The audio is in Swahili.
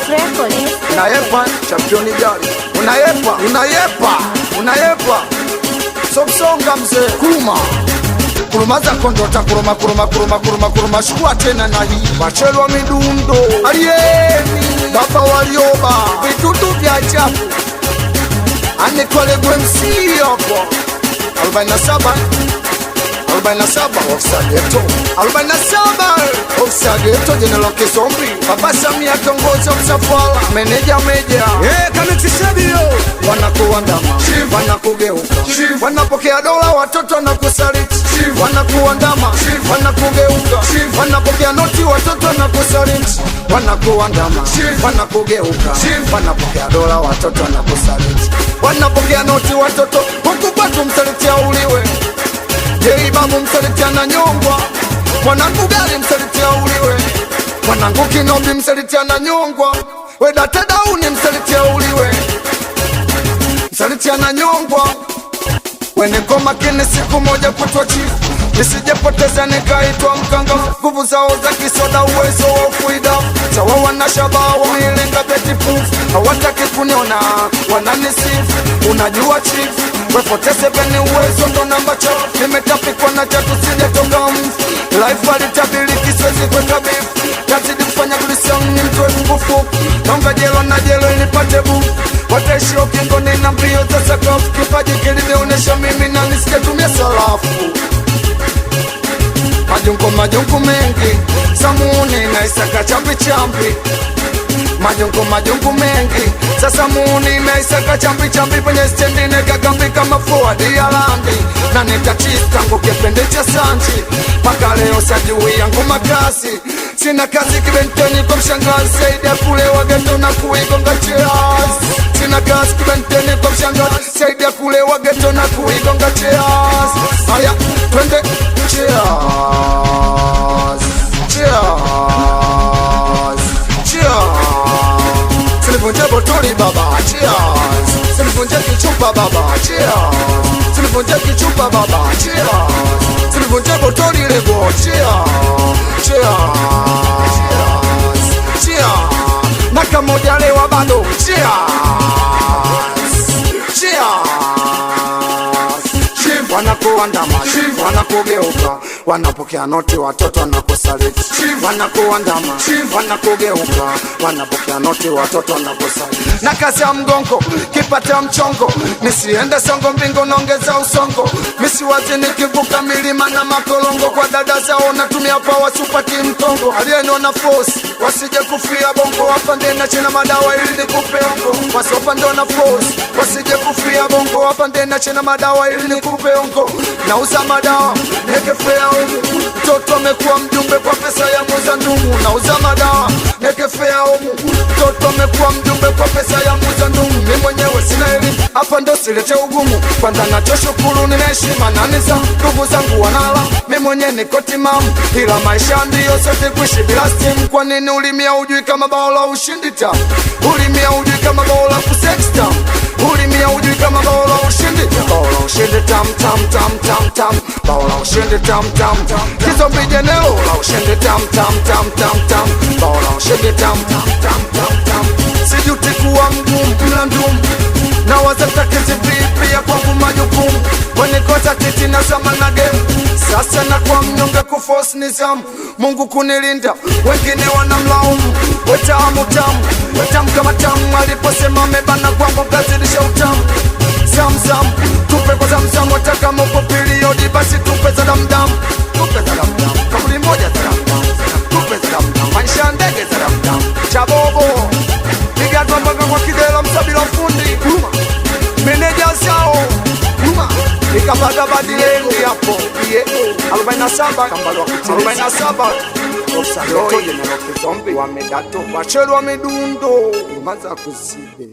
record. Unayepa championi gari, unayepa Somsonga mzee kuruma za kondota kuruma shukua tena na hii Machelwa midundo alieni baba walioba vitutu vya ajabu anekwalegwe MC hapo 47 Ofsageto 47 Ofsageto General Kizombi Baba Samia kiongozi msafara meneja Kamexishabio wanakuandama wanakugeuka wanapokea dola watoto na kusaliti wanakuandama wanakugeuka wanapokea noti watoto na kusaliti wanakuandama wanakugeuka wanapokea dola watoto na kusaliti wanapokea noti watoto huku batu msalitia uliwe Jei babu msalitia na nyongwa mwanangu gari msalitia uliwe mwanangu Kinombi msalitia na nyongwa Weda Tadauni msalitia uliwe msalitia na nyongwa Weneko makini siku moja kutwa chifu nisijepoteza nikaitwa mkanga nguvu zao za kisoda uwezo wa kuida sawa wanashaba wamilenga betiproof hawataki kuniona wananisifu unajua chief wepoteze beni uwezo ndo namba cha nimetapikwa na chatu sijatoka mfu life alitabiriki siwezi kweka bifu tazidi kufanya kulisong ni mtwe ngufu nonga jelo na jelo inipate bufu wataishi ukingoni na mbio za sakafu kipaji kilimeonesha mimi na nisike tumia salafu Majungu mengi Samuni na Isaka chambi Majungu mengi Samuni na Isaka chambi Penye stendi neka kambi kama forward ya landi Na neta chista ngo kepende cha sanji Paka leo sajui yangu makasi Sina kazi kibenteni kwa mshangazi Saida kule wageto na kuigonga cheers Sina kazi kibenteni kwa mshangazi Saida kule wageto na kuigonga cheers Haya, twende cheers Silivunje botoli baba, cheers Silivunje kichupa baba, cheers Silivunje kichupa baba, cheers Silivunje botoli lego, cheers Naka moja lewa bado, cheers Wanakuandama, wanakugeuka wanapokea noti watoto wanakusaliti wanakuandama, wanakugeuka wanapokea noti watoto wanakusaliti na kazi ya mgongo kipata mchongo nisiende songo mbingo naongeza usongo misiwazi nikivuka milima na makolongo kwa dada zao natumia power supati mtongo aliyenona force wasije kufia bongo wapande na chena madawa ili nikupe ongo wasopande na force wasije kufia bongo wapande na chena madawa ili nikupe ongo nauza madawa nekefea omu mtoto amekuwa mjumbe kwa pesa ya muza ndumu nauza madawa nekefea omu mtoto amekuwa mjumbe kwa pesa ya muza ndumu mimi mwenyewe sina elimu hapa ndo silete ugumu kwanza nachoshukuru ninaheshima na nizamu ndugu zangu wanala mimi mwenyewe niko timamu ila maisha ndiyo sote kuishi bila stimu kwa nini ulimia ujui kama bao la ushindi tamu ulimia ujui kama bao la kusex tamu ulimia ujui kama bao la ushindi tamu bao la ushindi tamu bao la ushindi tamu Kizombi jenelo la ushindi tamu bao la ushindi tamu sijuti kuwa mgumu bila ndumu na wazatakizi pia kwangu majukumu wenikoza titi na zama na game sasa na kwa mnyonge kuforce nizamu Mungu kunilinda wengine wanamlaumu wetamu kama tamu aliposema mebana kwangu kazidisha utamu Zamzam tupe kwa zamzam wataka moko periodi basi tupe za damdam kabuli moja za damdam tupe za damdam maisha ndege za damdam chabobo nigatwa mpaka kwa kidela msabila fundi meneja sao nikapata badilengi hapo 47 kambalo 47 Ofsageto General Kizombi wamedato Machelwa midundo maza kusibe